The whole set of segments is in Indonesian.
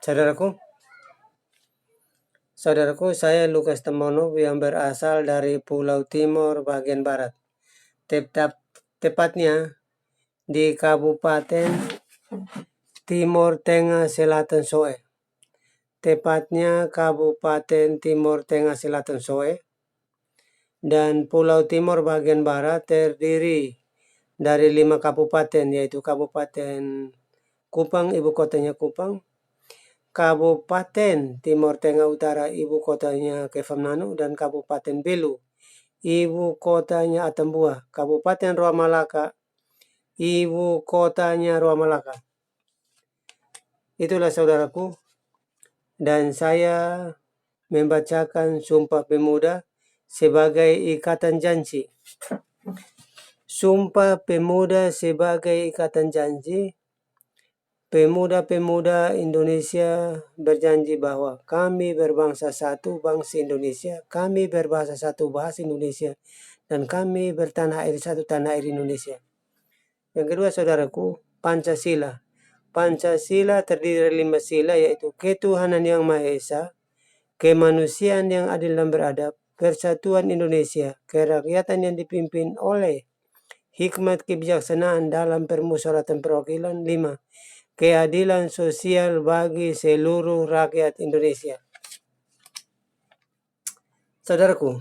Saudaraku, saya Lukas Temono yang berasal dari Pulau Timor bagian barat. Tepatnya di Kabupaten Timor Tengah Selatan Soe. Tepatnya Kabupaten Timor Tengah Selatan Soe. Dan Pulau Timor bagian barat terdiri dari 5 kabupaten, yaitu Kabupaten Kupang, ibu kotanya Kupang. Kabupaten Timor Tengah Utara, ibu kotanya Kefamnanu, dan Kabupaten Belu, ibu kotanya Atambua. Kabupaten Roa Malaka, ibu kotanya Roa Malaka. Itulah saudaraku, dan saya membacakan Sumpah Pemuda sebagai ikatan janji. Sumpah Pemuda sebagai ikatan janji. Pemuda-pemuda Indonesia berjanji bahwa kami berbangsa satu, bangsa Indonesia, kami berbahasa satu, bahasa Indonesia, dan kami bertanah air satu, tanah air Indonesia. Yang kedua, saudaraku, Pancasila. Pancasila terdiri dari 5 sila, yaitu ketuhanan yang Maha Esa, kemanusiaan yang adil dan beradab, persatuan Indonesia, kerakyatan yang dipimpin oleh hikmat kebijaksanaan dalam permusyawaratan perwakilan. 5. Keadilan sosial bagi seluruh rakyat Indonesia. Saudaraku,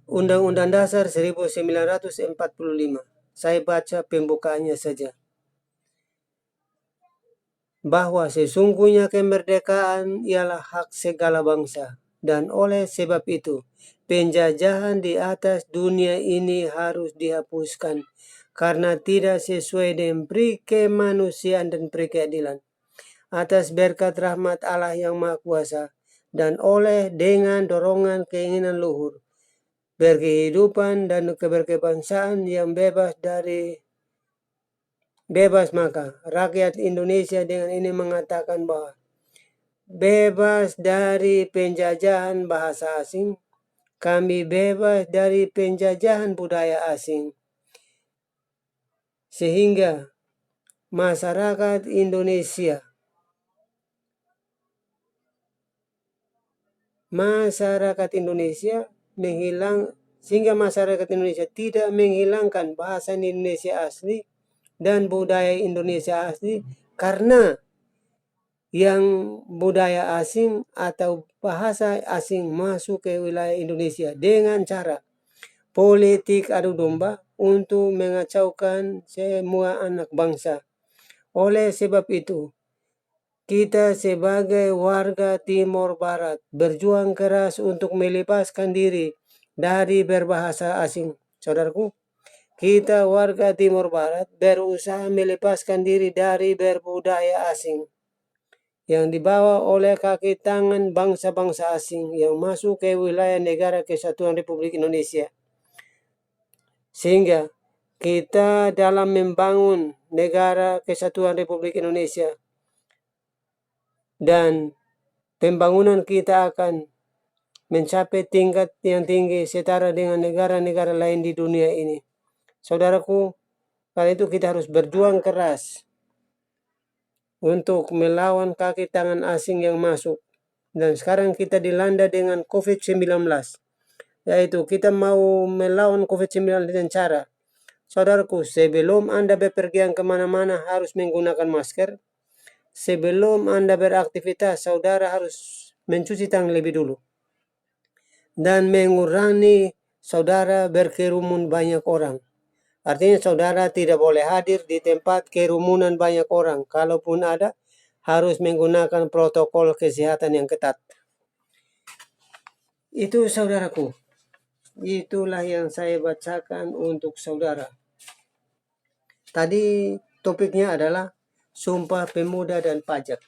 Undang-Undang Dasar 1945. Saya baca pembukaannya saja. Bahwa sesungguhnya kemerdekaan ialah hak segala bangsa, dan oleh sebab itu penjajahan di atas dunia ini harus dihapuskan karena tidak sesuai dengan peri kemanusiaan dan peri keadilan. Atas berkat rahmat Allah yang Maha Kuasa dan oleh dengan dorongan keinginan luhur berkehidupan dan keberkebangsaan yang bebas, maka rakyat Indonesia dengan ini mengatakan bahwa bebas dari penjajahan bahasa asing, kami bebas dari penjajahan budaya asing, sehingga masyarakat Indonesia tidak menghilangkan bahasa Indonesia asli dan budaya Indonesia asli, karena yang budaya asing atau bahasa asing masuk ke wilayah Indonesia dengan cara politik adu domba untuk mengacaukan semua anak bangsa. Oleh sebab itu, kita sebagai warga Timor Barat berjuang keras untuk melepaskan diri dari berbahasa asing. Saudaraku, kita warga Timor Barat berusaha melepaskan diri dari berbudaya asing yang dibawa oleh kaki tangan bangsa-bangsa asing yang masuk ke wilayah negara Kesatuan Republik Indonesia. Sehingga kita dalam membangun negara Kesatuan Republik Indonesia, dan pembangunan kita akan mencapai tingkat yang tinggi setara dengan negara-negara lain di dunia ini. Saudaraku, karena itu kita harus berjuang keras untuk melawan kaki tangan asing yang masuk. Dan sekarang kita dilanda dengan COVID-19, yaitu kita mau melawan COVID-19 dengan cara, saudaraku, sebelum Anda bepergian kemana-mana harus menggunakan masker. Sebelum Anda beraktivitas, saudara harus mencuci tangan lebih dulu. Dan mengurangi saudara berkerumun banyak orang. Artinya saudara tidak boleh hadir di tempat kerumunan banyak orang. Kalaupun ada, harus menggunakan protokol kesehatan yang ketat. Itu saudaraku. Itulah yang saya bacakan untuk saudara. Tadi topiknya adalah Sumpah Pemuda dan Pajak.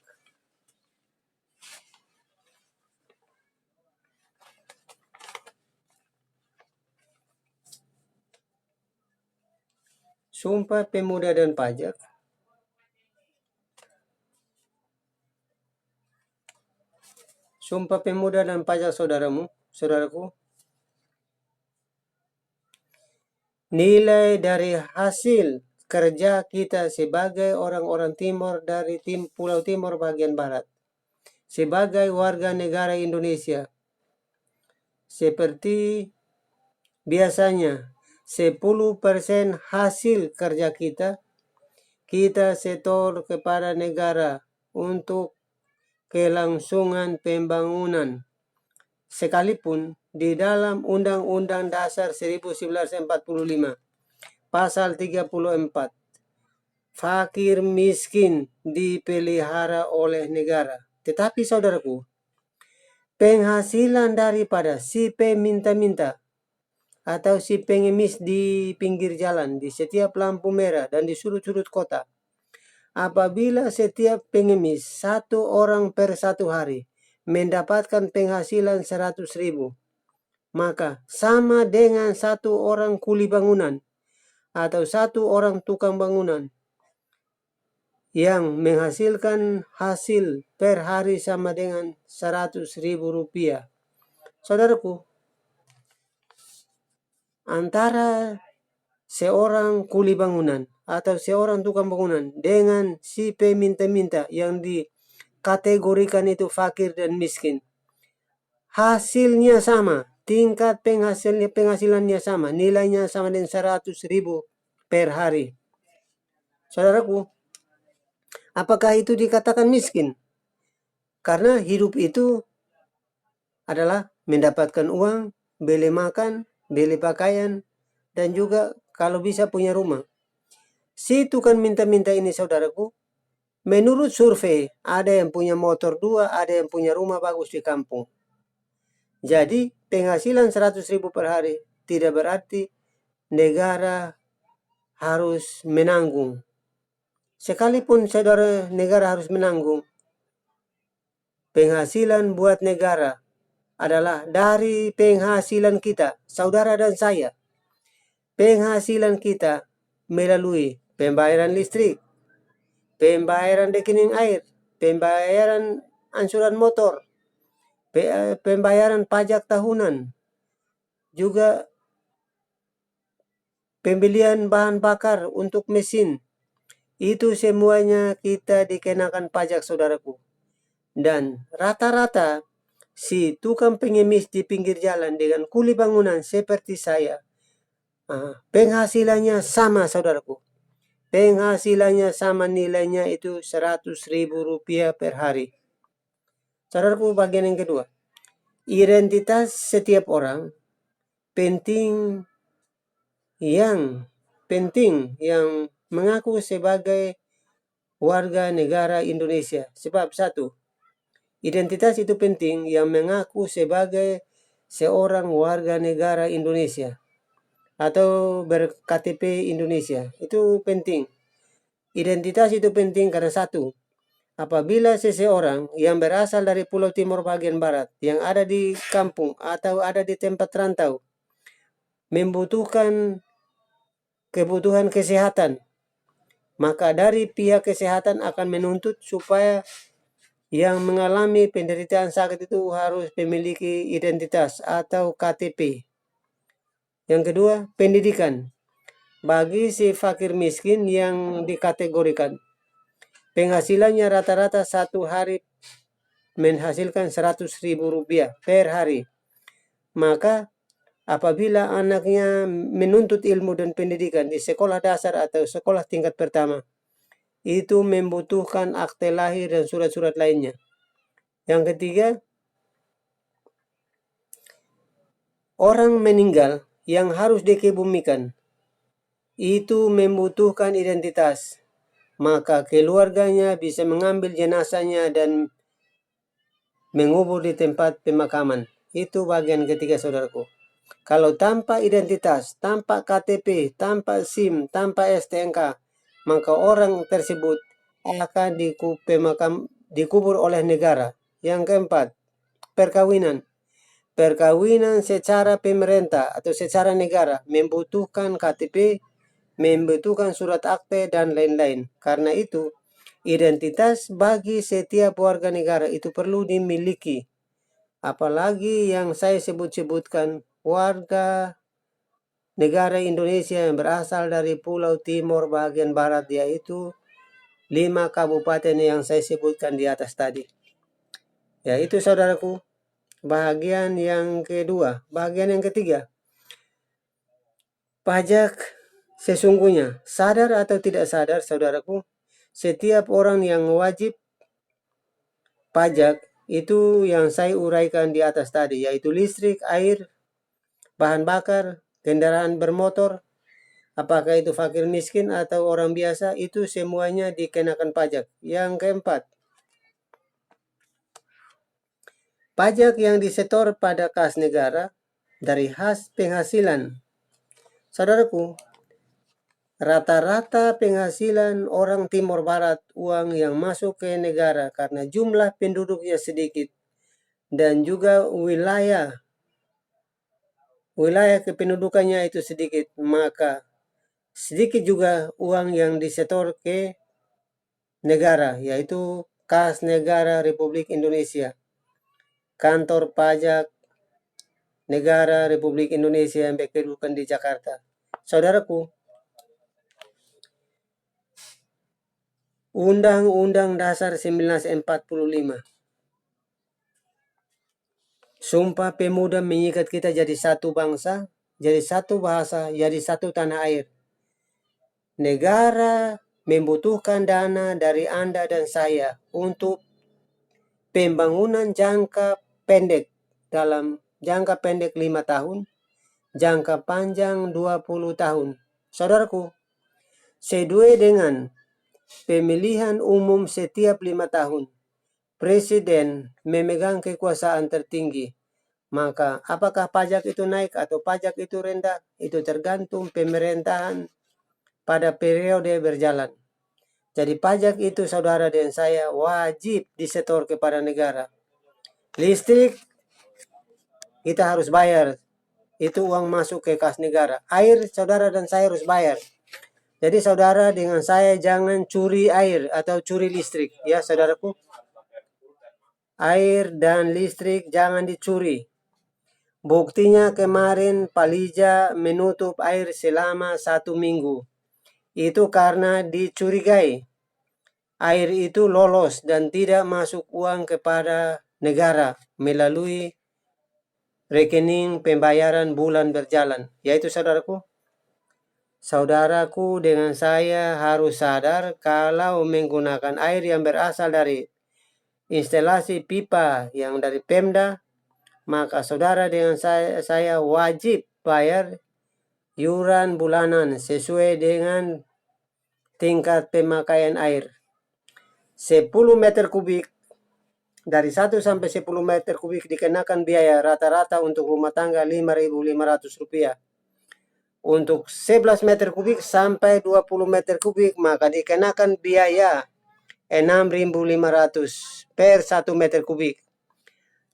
Sumpah Pemuda dan Pajak. Sumpah Pemuda dan Pajak, saudaraku. Nilai dari hasil kerja kita sebagai orang-orang Timor dari Pulau Timor bagian Barat. Sebagai warga negara Indonesia. Seperti biasanya, 10% hasil kerja kita setor kepada negara untuk kelangsungan pembangunan. Sekalipun di dalam Undang-Undang Dasar 1945, Pasal 34, fakir miskin dipelihara oleh negara. Tetapi saudaraku, penghasilan daripada si peminta-minta atau si pengemis di pinggir jalan, di setiap lampu merah dan di sudut-sudut kota, apabila setiap pengemis 1 orang per 1 hari mendapatkan penghasilan 100.000, maka sama dengan 1 orang kuli bangunan atau 1 orang tukang bangunan yang menghasilkan hasil per hari sama dengan 100.000 rupiah. Saudaraku, antara seorang kuli bangunan atau seorang tukang bangunan dengan si peminta-minta yang dikategorikan itu fakir dan miskin, hasilnya sama, tingkat penghasilannya sama, nilainya sama dengan 100.000 per hari. Saudaraku, apakah itu dikatakan miskin? Karena hidup itu adalah mendapatkan uang, beli makan, beli pakaian, dan juga kalau bisa punya rumah. Si tukang minta-minta ini saudaraku, menurut survei, ada yang punya motor 2, ada yang punya rumah bagus di kampung. Jadi penghasilan 100.000 per hari tidak berarti negara harus menanggung. Sekalipun saudara negara harus menanggung, penghasilan buat negara adalah dari penghasilan kita, saudara dan saya. Penghasilan kita melalui pembayaran listrik, pembayaran rekening air, pembayaran angsuran motor, pembayaran pajak tahunan, juga pembelian bahan bakar untuk mesin. Itu semuanya kita dikenakan pajak, saudaraku. Dan rata-rata si tukang pengemis di pinggir jalan dengan kuli bangunan seperti saya, penghasilannya sama, saudaraku. Penghasilannya sama, nilainya itu 100.000 rupiah per hari. Saudaraku, bagian yang kedua, identitas setiap orang penting yang mengaku sebagai warga negara Indonesia. Sebab 1, identitas itu penting yang mengaku sebagai seorang warga negara Indonesia atau ber-KTP Indonesia. Itu penting. Identitas itu penting karena 1, apabila seseorang yang berasal dari Pulau Timor bagian Barat, yang ada di kampung atau ada di tempat rantau, membutuhkan kebutuhan kesehatan, maka dari pihak kesehatan akan menuntut supaya yang mengalami penderitaan sakit itu harus memiliki identitas atau KTP. Yang kedua, pendidikan. Bagi si fakir miskin yang dikategorikan, penghasilannya rata-rata 1 hari menghasilkan 100.000 rupiah per hari. Maka apabila anaknya menuntut ilmu dan pendidikan di sekolah dasar atau sekolah tingkat pertama, itu membutuhkan akte lahir dan surat-surat lainnya. Yang ketiga, orang meninggal yang harus dikebumikan itu membutuhkan identitas. Maka keluarganya bisa mengambil jenazahnya dan mengubur di tempat pemakaman. Itu bagian ketiga, saudaraku. Kalau tanpa identitas, tanpa KTP, tanpa SIM, tanpa STNK, maka orang tersebut akan dikubur oleh negara. Yang keempat, perkawinan. Perkawinan secara pemerintah atau secara negara membutuhkan KTP, membutuhkan surat akte, dan lain-lain. Karena itu, identitas bagi setiap warga negara itu perlu dimiliki. Apalagi yang saya sebutkan, warga negara Indonesia yang berasal dari Pulau Timur bagian barat, yaitu 5 kabupaten yang saya sebutkan di atas tadi. Ya, itu saudaraku, bagian yang kedua. Bagian yang ketiga, pajak sesungguhnya. Sadar atau tidak sadar, saudaraku, setiap orang yang wajib pajak itu yang saya uraikan di atas tadi, yaitu listrik, air, bahan bakar, kendaraan bermotor, apakah itu fakir miskin atau orang biasa, itu semuanya dikenakan pajak. Yang keempat, pajak yang disetor pada kas negara dari penghasilan. Saudaraku, rata-rata penghasilan orang Timur Barat, uang yang masuk ke negara karena jumlah penduduknya sedikit dan juga wilayah kependudukannya itu sedikit, maka sedikit juga uang yang disetor ke negara, yaitu kas negara Republik Indonesia, kantor pajak negara Republik Indonesia yang berkedudukan di Jakarta. Saudaraku, Undang-Undang Dasar 1945, Sumpah Pemuda mengikat kita jadi satu bangsa, jadi satu bahasa, jadi satu tanah air. Negara membutuhkan dana dari Anda dan saya untuk pembangunan jangka pendek, dalam jangka pendek 5 tahun, jangka panjang 20 tahun. Saudaraku, sesuai dengan pemilihan umum setiap 5 tahun, Presiden memegang kekuasaan tertinggi. Maka apakah pajak itu naik atau pajak itu rendah, itu tergantung pemerintahan pada periode berjalan. Jadi pajak itu saudara dan saya wajib disetor kepada negara. Listrik kita harus bayar, itu uang masuk ke kas negara. Air saudara dan saya harus bayar. Jadi saudara dengan saya jangan curi air atau curi listrik, ya saudaraku. Air dan listrik jangan dicuri. Buktinya kemarin Palija menutup air selama 1 minggu. Itu karena dicurigai air itu lolos dan tidak masuk uang kepada negara melalui rekening pembayaran bulan berjalan. Yaitu saudaraku, dengan saya harus sadar kalau menggunakan air yang berasal dari instalasi pipa yang dari Pemda, maka saudara dengan saya wajib bayar iuran bulanan sesuai dengan tingkat pemakaian air. 10 meter kubik, dari 1 sampai 10 meter kubik dikenakan biaya rata-rata untuk rumah tangga Rp5.500. Untuk 11 meter kubik sampai 20 meter kubik maka dikenakan biaya 6.500 per 1 meter kubik.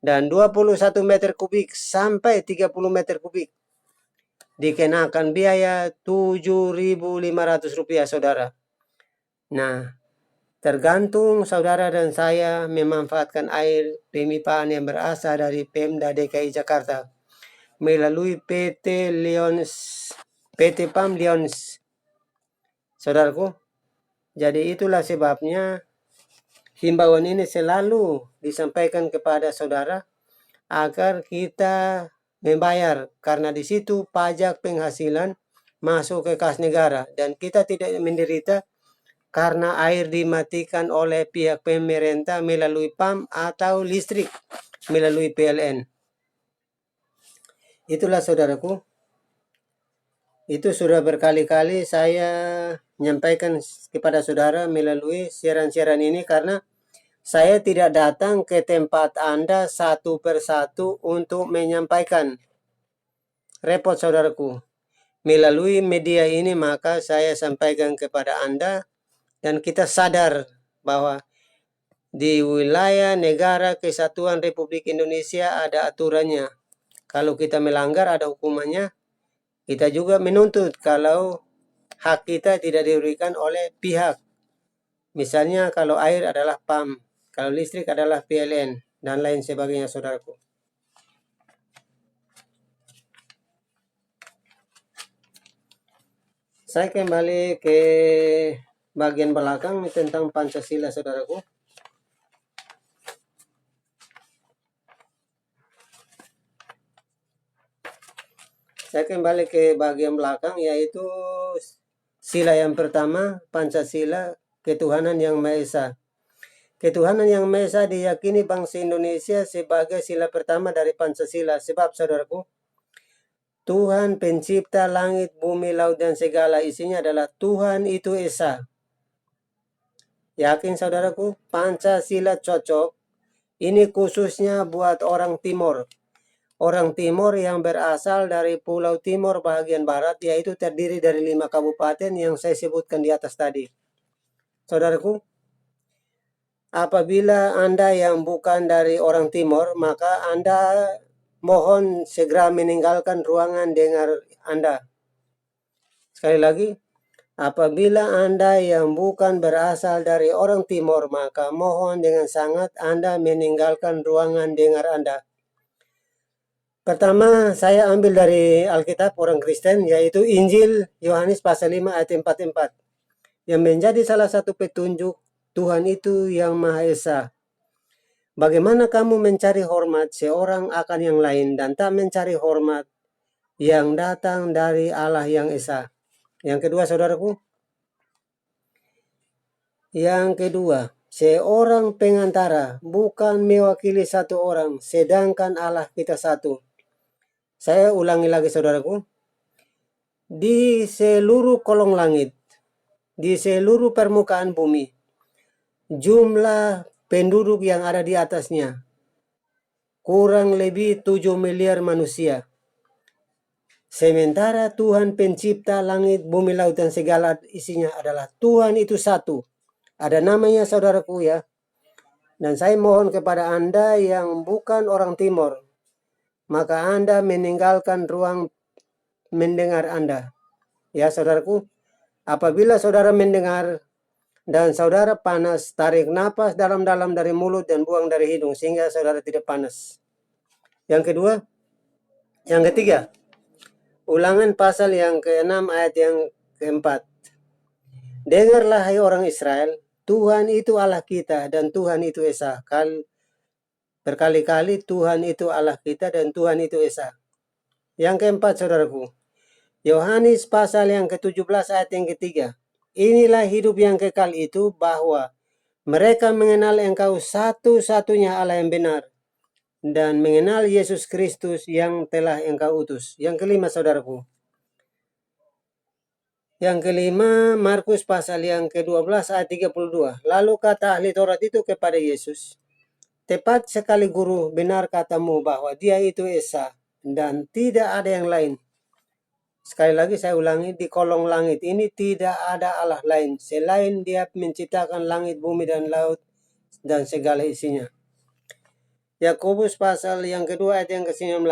Dan 21 meter kubik sampai 30 meter kubik dikenakan biaya Rp7.500, saudara. Nah, tergantung saudara dan saya memanfaatkan air pemipaan yang berasal dari Pemda DKI Jakarta melalui PT PAM Lions, saudaraku. Jadi itulah sebabnya himbauan ini selalu disampaikan kepada saudara agar kita membayar, karena di situ pajak penghasilan masuk ke kas negara dan kita tidak menderita karena air dimatikan oleh pihak pemerintah melalui PAM atau listrik melalui PLN. Itulah saudaraku. Itu sudah berkali-kali saya menyampaikan kepada saudara melalui siaran-siaran ini karena saya tidak datang ke tempat Anda satu persatu untuk menyampaikan. Repot saudaraku. Melalui media ini maka saya sampaikan kepada Anda dan kita sadar bahwa di wilayah negara kesatuan Republik Indonesia ada aturannya. Kalau kita melanggar ada hukumannya. Kita juga menuntut kalau hak kita tidak diberikan oleh pihak. Misalnya kalau air adalah PAM, kalau listrik adalah PLN, dan lain sebagainya saudaraku. Saya kembali ke bagian belakang tentang Pancasila, saudaraku. Saya kembali ke bagian belakang, yaitu sila yang pertama, Pancasila, ketuhanan yang Maha Esa. Ketuhanan yang Maha Esa diyakini bangsa Indonesia sebagai sila pertama dari Pancasila. Sebab, saudaraku, Tuhan pencipta langit, bumi, laut, dan segala isinya adalah Tuhan itu Esa. Yakin, saudaraku? Pancasila cocok. Ini khususnya buat orang Timur. Orang Timur yang berasal dari Pulau Timur bagian barat, yaitu terdiri dari 5 kabupaten yang saya sebutkan di atas tadi. Saudaraku, apabila Anda yang bukan dari orang Timur, maka Anda mohon segera meninggalkan ruangan dengar Anda. Sekali lagi, apabila Anda yang bukan berasal dari orang Timur, maka mohon dengan sangat Anda meninggalkan ruangan dengar Anda. Pertama, saya ambil dari Alkitab orang Kristen, yaitu Injil Yohanes pasal 5 ayat 44, yang menjadi salah satu petunjuk Tuhan itu yang Maha Esa. Bagaimana kamu mencari hormat seorang akan yang lain dan tak mencari hormat yang datang dari Allah yang Esa? Yang kedua, saudaraku. Yang kedua, seorang pengantara bukan mewakili satu orang, sedangkan Allah kita satu. Saya ulangi lagi, saudaraku. Di seluruh kolong langit, di seluruh permukaan bumi, jumlah penduduk yang ada di atasnya kurang lebih 7 miliar manusia. Sementara Tuhan pencipta langit, bumi, laut, dan segala isinya adalah Tuhan itu satu. Ada namanya, saudaraku, ya. Dan saya mohon kepada Anda yang bukan orang Timur, maka Anda meninggalkan ruang mendengar Anda. Ya, saudaraku, apabila saudara mendengar dan saudara panas, tarik napas dalam-dalam dari mulut dan buang dari hidung sehingga saudara tidak panas. Yang kedua, yang ketiga, Ulangan pasal yang ke-6 ayat yang ke-4. Dengarlah hai orang Israel, Tuhan itu Allah kita dan Tuhan itu Esa. Berkali-kali Tuhan itu Allah kita dan Tuhan itu Esa. Yang keempat, saudaraku, Yohanes pasal yang ke-17 ayat yang ketiga. Inilah hidup yang kekal itu, bahwa mereka mengenal Engkau satu-satunya Allah yang benar dan mengenal Yesus Kristus yang telah Engkau utus. Yang kelima, saudaraku. Yang kelima, Markus pasal yang ke-12 ayat 32. Lalu kata ahli Taurat itu kepada Yesus, tepat sekali guru, benar katamu bahwa dia itu Esa dan tidak ada yang lain. Sekali lagi saya ulangi, di kolong langit ini tidak ada Allah lain selain dia menciptakan langit, bumi, dan laut dan segala isinya. Yakobus pasal yang kedua ayat yang ke-19.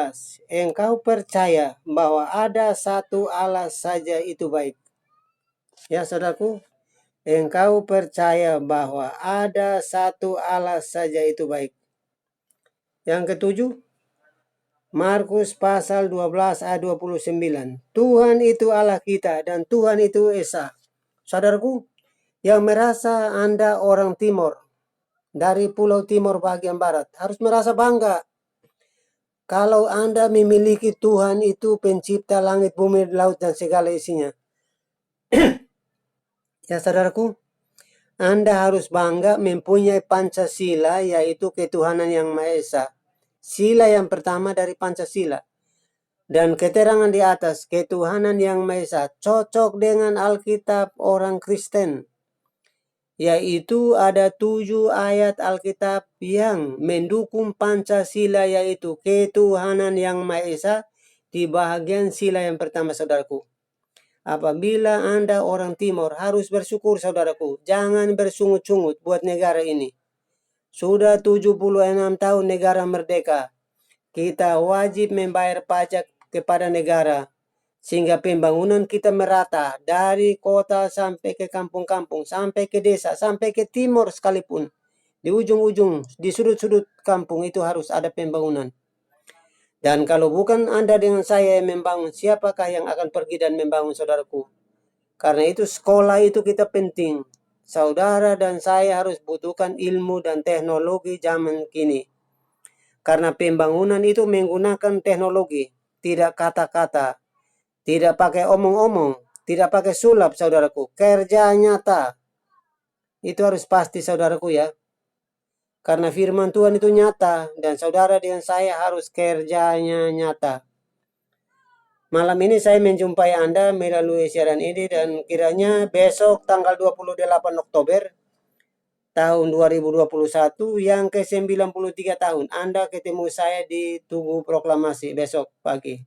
Engkau percaya bahwa ada satu Allah saja itu baik. Ya, saudaraku, engkau percaya bahwa ada satu Allah saja itu baik. Yang ketujuh, Markus pasal 12 ayat 29. Tuhan itu Allah kita dan Tuhan itu Esa. Saudaraku, yang merasa Anda orang Timur, dari Pulau Timur bagian Barat, harus merasa bangga kalau Anda memiliki Tuhan itu pencipta langit, bumi, laut, dan segala isinya. Ya, saudaraku, Anda harus bangga mempunyai Pancasila, yaitu ketuhanan yang Maha Esa. Sila yang pertama dari Pancasila. Dan keterangan di atas, ketuhanan yang Maha Esa, cocok dengan Alkitab orang Kristen. Yaitu ada 7 ayat Alkitab yang mendukung Pancasila, yaitu ketuhanan yang Maha Esa di bahagian sila yang pertama, saudaraku. Apabila Anda orang Timur, harus bersyukur, saudaraku. Jangan bersungut-sungut buat negara ini. Sudah 76 tahun negara merdeka. Kita wajib membayar pajak kepada negara, sehingga pembangunan kita merata dari kota sampai ke kampung-kampung, sampai ke desa, sampai ke timur sekalipun. Di ujung-ujung, di sudut-sudut kampung itu harus ada pembangunan. Dan kalau bukan Anda dengan saya yang membangun, siapakah yang akan pergi dan membangun, saudaraku? Karena itu sekolah itu kita penting. Saudara dan saya harus butuhkan ilmu dan teknologi zaman kini. Karena pembangunan itu menggunakan teknologi, tidak kata-kata, tidak pakai omong-omong, tidak pakai sulap saudaraku. Kerja nyata. Itu harus pasti saudaraku ya. Karena firman Tuhan itu nyata dan saudara dengan saya harus kerjanya nyata. Malam ini saya menjumpai Anda melalui siaran ini dan kiranya besok tanggal 28 Oktober tahun 2021 yang ke-93 tahun Anda ketemu saya di Tugu Proklamasi besok pagi.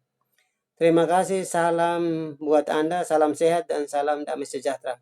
Terima kasih, salam buat Anda, salam sehat dan salam damai sejahtera.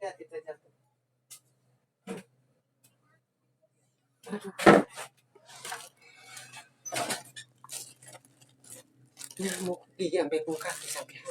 Hati-hati terjatuh. Nyamuk gigi sampai buka kaki sampai.